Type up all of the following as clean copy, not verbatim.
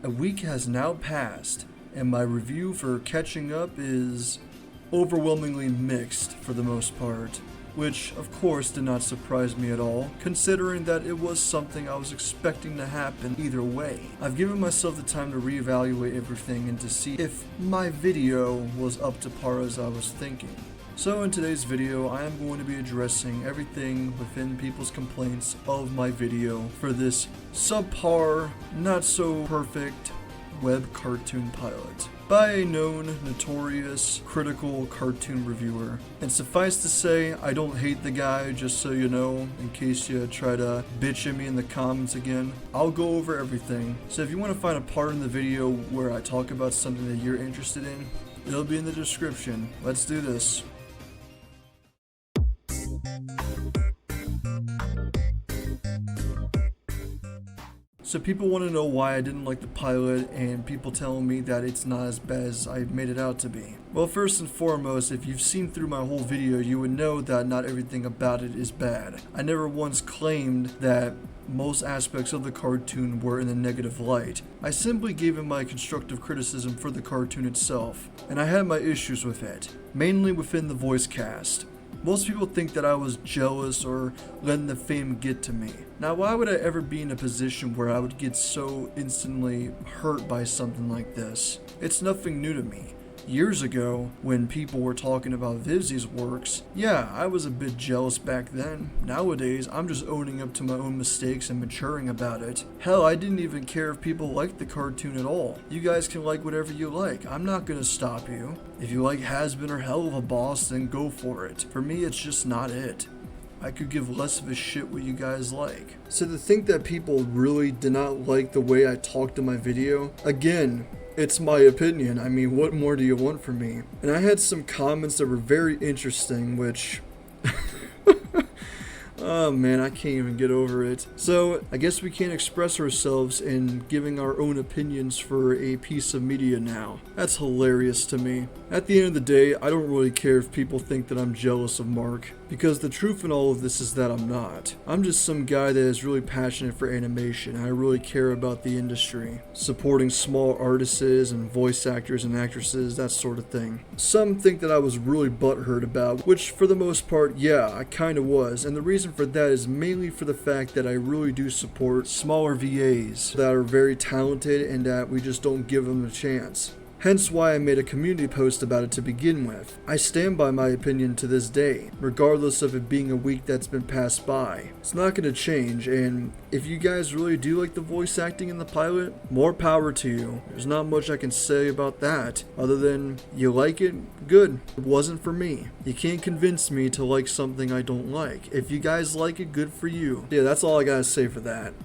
A week has now passed, and my review for catching up is overwhelmingly mixed for the most part, which of course did not surprise me at all, considering that it was something I was expecting to happen either way. I've given myself the time to reevaluate everything and to see if my video was up to par as I was thinking. So in today's video, I am going to be addressing everything within people's complaints of my video for this subpar, not so perfect web cartoon pilot by a known, notorious, critical cartoon reviewer. And suffice to say, I don't hate the guy, just so you know, in case you try to bitch at me in the comments again. I'll go over everything. So if you want to find a part in the video where I talk about something that you're interested in, it'll be in the description. Let's do this. So people want to know why I didn't like the pilot, and people telling me that it's not as bad as I made it out to be. Well, first and foremost, if you've seen through my whole video, you would know that not everything about it is bad. I never once claimed that most aspects of the cartoon were in a negative light. I simply gave him my constructive criticism for the cartoon itself, and I had my issues with it, mainly within the voice cast. Most people think that I was jealous or letting the fame get to me. Now, why would I ever be in a position where I would get so instantly hurt by something like this? It's nothing new to me. Years ago, when people were talking about Vivzi's works, yeah, I was a bit jealous back then. Nowadays, I'm just owning up to my own mistakes and maturing about it. Hell, I didn't even care if people liked the cartoon at all. You guys can like whatever you like. I'm not gonna stop you. If you like Has-Been or Hell of a Boss, then go for it. For me, it's just not it. I could give less of a shit what you guys like. So to think that people really did not like the way I talked in my video, again, it's my opinion. I mean, what more do you want from me? And I had some comments that were very interesting, which oh man, I can't even get over it. So, I guess we can't express ourselves in giving our own opinions for a piece of media now. That's hilarious to me. At the end of the day, I don't really care if people think that I'm jealous of Mark, because the truth in all of this is that I'm not. I'm just some guy that is really passionate for animation. I really care about the industry, supporting small artists and voice actors and actresses, that sort of thing. Some think that I was really butthurt about, which for the most part, yeah, I kinda was, and the reason for that is mainly for the fact that I really do support smaller VAs that are very talented and that we just don't give them a chance. Hence why I made a community post about it to begin with. I stand by my opinion to this day, regardless of it being a week that's been passed by. It's not going to change, and if you guys really do like the voice acting in the pilot, more power to you. There's not much I can say about that, other than you like it, good. It wasn't for me. You can't convince me to like something I don't like. If you guys like it, good for you. Yeah, that's all I gotta say for that.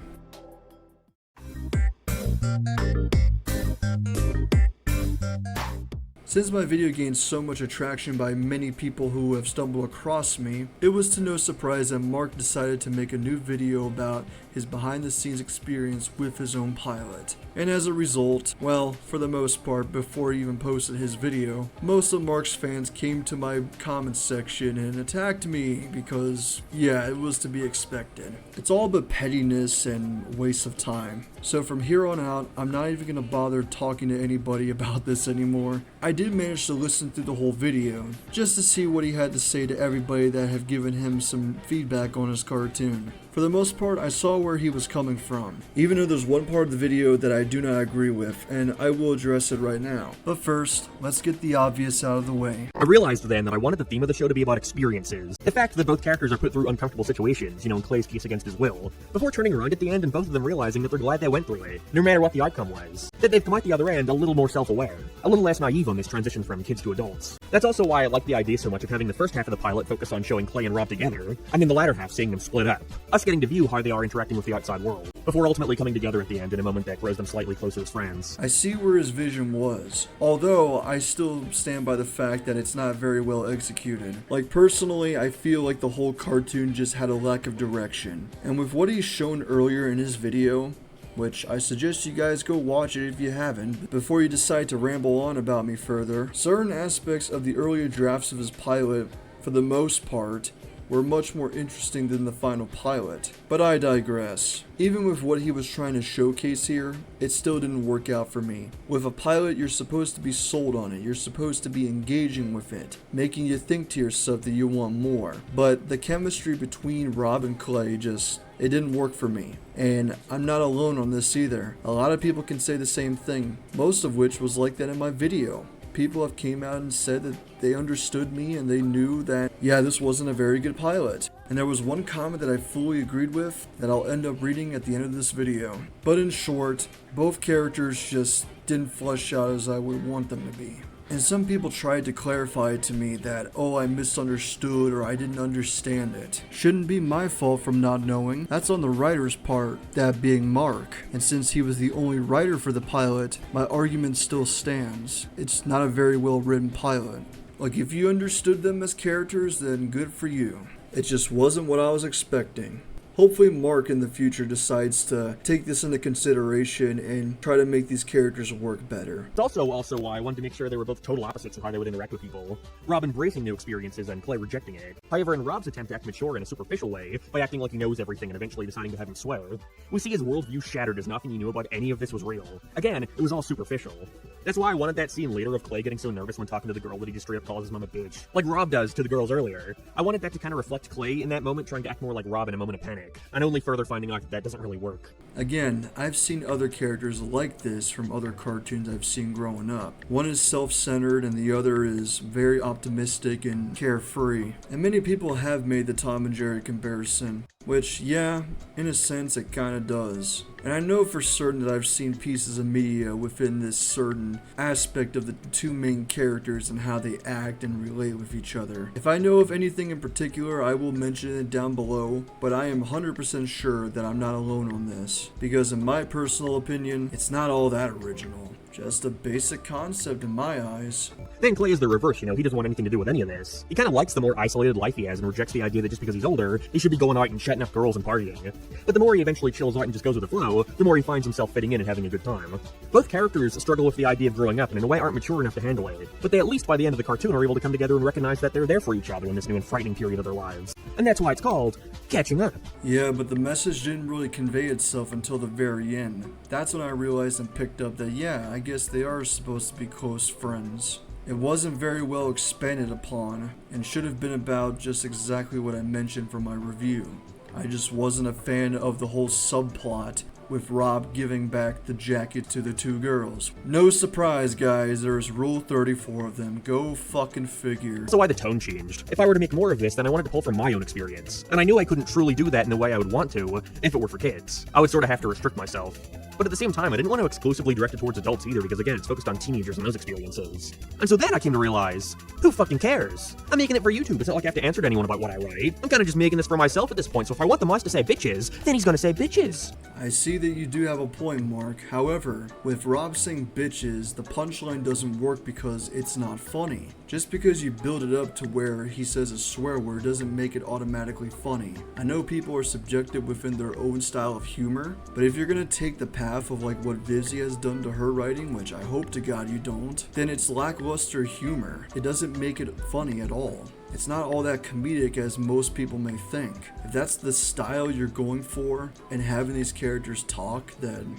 Since my video gained so much attraction by many people who have stumbled across me, it was to no surprise that Mark decided to make a new video about his behind-the-scenes experience with his own pilot. And as a result, well, for the most part, before he even posted his video, most of Mark's fans came to my comments section and attacked me because, yeah, it was to be expected. It's all but pettiness and waste of time. So from here on out, I'm not even going to bother talking to anybody about this anymore. I did manage to listen through the whole video, just to see what he had to say to everybody that have given him some feedback on his cartoon. For the most part, I saw where he was coming from, even though there's one part of the video that I do not agree with, and I will address it right now. But first, let's get the obvious out of the way. I realized then that I wanted the theme of the show to be about experiences. The fact that both characters are put through uncomfortable situations, in Clay's case against his will, before turning around at the end and both of them realizing that they're glad they went through it, no matter what the outcome was. That they've come out the other end a little more self-aware, a little less naive on this transition from kids to adults. That's also why I like the idea so much of having the first half of the pilot focus on showing Clay and Rob together, and then the latter half seeing them split up. Us getting to view how they are interacting with the outside world, before ultimately coming together at the end in a moment that grows them slightly closer as friends. I see where his vision was, although I still stand by the fact that it's not very well executed. Like, personally, I feel like the whole cartoon just had a lack of direction. And with what he's shown earlier in his video, which I suggest you guys go watch it if you haven't, before you decide to ramble on about me further, certain aspects of the earlier drafts of his pilot, for the most part, were much more interesting than the final pilot. But I digress. Even with what he was trying to showcase here, it still didn't work out for me. With a pilot, you're supposed to be sold on it, you're supposed to be engaging with it, making you think to yourself that you want more. But the chemistry between Rob and Clay it didn't work for me. And I'm not alone on this either. A lot of people can say the same thing, most of which was like that in my video. People have came out and said that they understood me and they knew that, yeah, this wasn't a very good pilot. And there was one comment that I fully agreed with that I'll end up reading at the end of this video. But in short, both characters just didn't flesh out as I would want them to be. And some people tried to clarify to me that, oh, I misunderstood or I didn't understand it. Shouldn't be my fault from not knowing. That's on the writer's part, that being Mark. And since he was the only writer for the pilot, my argument still stands. It's not a very well written pilot. Like, if you understood them as characters, then good for you. It just wasn't what I was expecting. Hopefully Mark in the future decides to take this into consideration and try to make these characters work better. It's also why I wanted to make sure they were both total opposites in how they would interact with people. Rob embracing new experiences and Clay rejecting it. However, in Rob's attempt to act mature in a superficial way, by acting like he knows everything and eventually deciding to have him swear, we see his worldview shattered as nothing he knew about any of this was real. Again, it was all superficial. That's why I wanted that scene later of Clay getting so nervous when talking to the girl that he just straight up calls his mom a bitch, like Rob does to the girls earlier. I wanted that to kind of reflect Clay in that moment trying to act more like Rob in a moment of panic, and only further finding out that doesn't really work. Again, I've seen other characters like this from other cartoons I've seen growing up. One is self-centered and the other is very optimistic and carefree. And many people have made the Tom and Jerry comparison, which, yeah, in a sense it kinda does. And I know for certain that I've seen pieces of media within this certain aspect of the two main characters and how they act and relate with each other. If I know of anything in particular, I will mention it down below, but I am 100% sure that I'm not alone on this, because in my personal opinion, it's not all that original. Just a basic concept in my eyes. Then Clay is the reverse, he doesn't want anything to do with any of this. He kind of likes the more isolated life he has and rejects the idea that just because he's older, he should be going out and chatting up girls and partying. But the more he eventually chills out and just goes with the flow, the more he finds himself fitting in and having a good time. Both characters struggle with the idea of growing up and in a way aren't mature enough to handle it, but they at least by the end of the cartoon are able to come together and recognize that they're there for each other in this new and frightening period of their lives. And that's why it's called catching up. Yeah, but the message didn't really convey itself until the very end. That's when I realized and picked up that, yeah, I guess they are supposed to be close friends. It wasn't very well expanded upon, and should have been about just exactly what I mentioned for my review. I just wasn't a fan of the whole subplot with Rob giving back the jacket to the two girls. No surprise, guys, there's Rule 34 of them. Go fucking figure. So why the tone changed. If I were to make more of this, then I wanted to pull from my own experience. And I knew I couldn't truly do that in the way I would want to if it were for kids. I would sort of have to restrict myself. But at the same time, I didn't want to exclusively direct it towards adults either, because again, it's focused on teenagers and those experiences. And so then I came to realize, who fucking cares? I'm making it for YouTube, it's not like I have to answer to anyone about what I write. I'm kinda just making this for myself at this point, so if I want the Moss to say bitches, then he's gonna say bitches. I see that you do have a point, Mark. However, with Rob saying bitches, the punchline doesn't work because it's not funny. Just because you build it up to where he says a swear word doesn't make it automatically funny. I know people are subjective within their own style of humor, but if you're gonna take the path of like what Vizzy has done to her writing, which I hope to God you don't, then it's lackluster humor. It doesn't make it funny at all. It's not all that comedic as most people may think. If that's the style you're going for and having these characters talk, then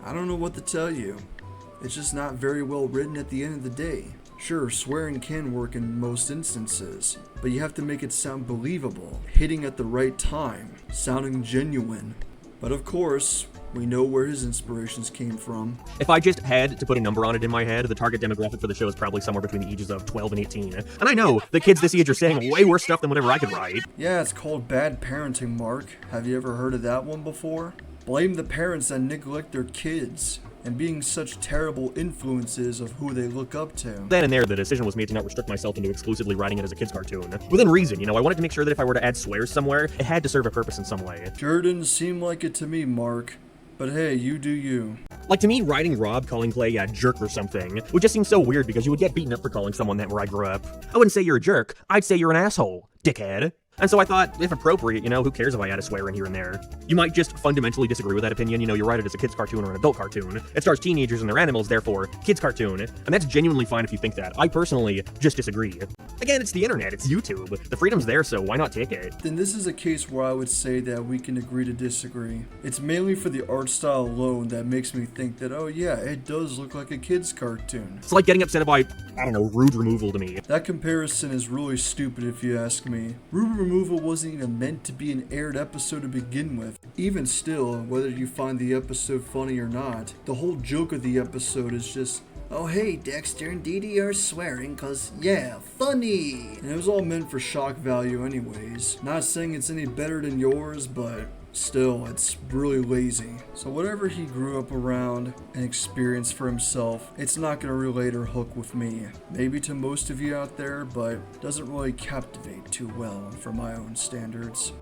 I don't know what to tell you. It's just not very well written at the end of the day. Sure, swearing can work in most instances, but you have to make it sound believable, hitting at the right time, sounding genuine. But of course, we know where his inspirations came from. If I just had to put a number on it in my head, the target demographic for the show is probably somewhere between the ages of 12 and 18. And I know, the kids this age are saying way worse stuff than whatever I could write. Yeah, it's called bad parenting, Mark. Have you ever heard of that one before? Blame the parents that neglect their kids and being such terrible influences of who they look up to. Then and there, the decision was made to not restrict myself into exclusively writing it as a kid's cartoon. Within reason, I wanted to make sure that if I were to add swears somewhere, it had to serve a purpose in some way. Sure didn't seem like it to me, Mark. But hey, you do you. Like, to me, writing Rob calling Clay a jerk or something would just seem so weird because you would get beaten up for calling someone that where I grew up. I wouldn't say you're a jerk, I'd say you're an asshole, dickhead. And so I thought, if appropriate, who cares if I add a swear in here and there? You might just fundamentally disagree with that opinion. You write it as a kid's cartoon or an adult cartoon. It stars teenagers and their animals, therefore, kid's cartoon. And that's genuinely fine if you think that. I personally just disagree. Again, it's the internet, it's YouTube. The freedom's there, so why not take it? Then this is a case where I would say that we can agree to disagree. It's mainly for the art style alone that makes me think that, oh yeah, it does look like a kid's cartoon. It's like getting upset by, rude removal to me. That comparison is really stupid if you ask me. Rude removal wasn't even meant to be an aired episode to begin with. Even still, whether you find the episode funny or not, the whole joke of the episode is just, oh hey, Dexter and Dee Dee are swearing cause yeah, funny! And it was all meant for shock value anyways. Not saying it's any better than yours, but still, it's really lazy. So whatever he grew up around and experienced for himself, it's not gonna relate or hook with me. Maybe to most of you out there, but doesn't really captivate too well for my own standards.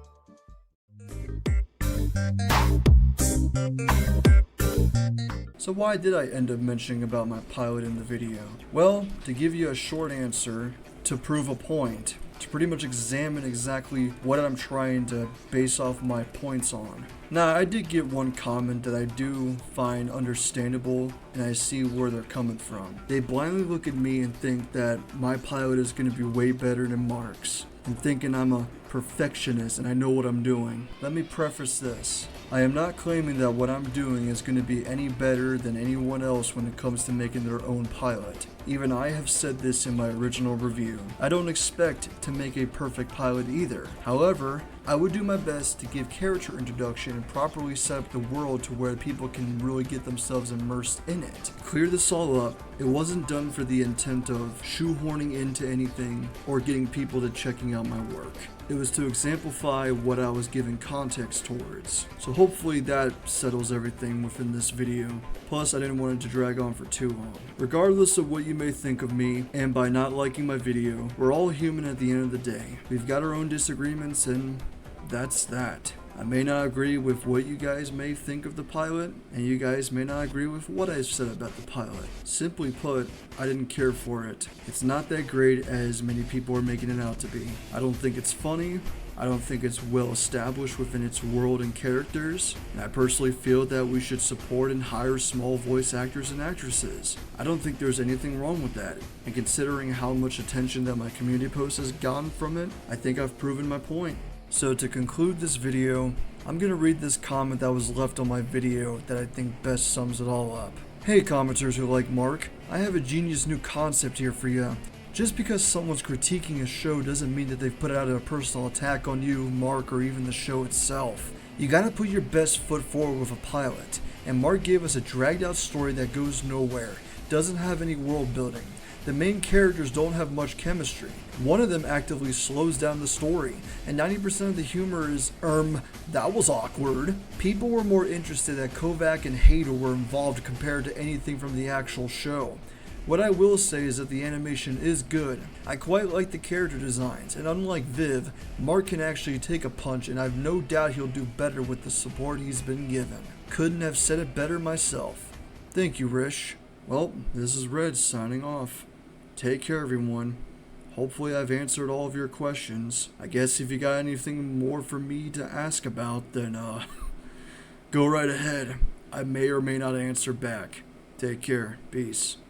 So why did I end up mentioning about my pilot in the video? Well, to give you a short answer, to prove a point. To pretty much examine exactly what I'm trying to base off my points on. Now, I did get one comment that I do find understandable, and I see where they're coming from. They blindly look at me and think that my pilot is going to be way better than Mark's, and thinking I'm a perfectionist and I know what I'm doing. Let me preface this. I am not claiming that what I'm doing is going to be any better than anyone else when it comes to making their own pilot. Even I have said this in my original review. I don't expect to make a perfect pilot either. However, I would do my best to give character introduction and properly set up the world to where people can really get themselves immersed in it. Clear this all up, it wasn't done for the intent of shoehorning into anything or getting people to checking out my work. It was to exemplify what I was giving context towards. So hopefully that settles everything within this video. Plus, I didn't want it to drag on for too long. Regardless of what you may think of me, and by not liking my video, we're all human at the end of the day. We've got our own disagreements, and that's that. I may not agree with what you guys may think of the pilot, and you guys may not agree with what I said about the pilot. Simply put, I didn't care for it. It's not that great as many people are making it out to be. I don't think it's funny. I don't think it's well established within its world and characters, and I personally feel that we should support and hire small voice actors and actresses. I don't think there's anything wrong with that, and considering how much attention that my community post has gotten from it, I think I've proven my point. So to conclude this video, I'm going to read this comment that was left on my video that I think best sums it all up. Hey commenters who like Mark, I have a genius new concept here for you. Just because someone's critiquing a show doesn't mean that they've put out a personal attack on you, Mark, or even the show itself. You gotta put your best foot forward with a pilot, and Mark gave us a dragged out story that goes nowhere, doesn't have any world building. The main characters don't have much chemistry. One of them actively slows down the story, and 90% of the humor is, that was awkward. People were more interested that Kovac and Hader were involved compared to anything from the actual show. What I will say is that the animation is good. I quite like the character designs, and unlike Viv, Mark can actually take a punch, and I've no doubt he'll do better with the support he's been given. Couldn't have said it better myself. Thank you, Rish. Well, this is Red signing off. Take care, everyone. Hopefully I've answered all of your questions. I guess if you got anything more for me to ask about, then go right ahead. I may or may not answer back. Take care. Peace.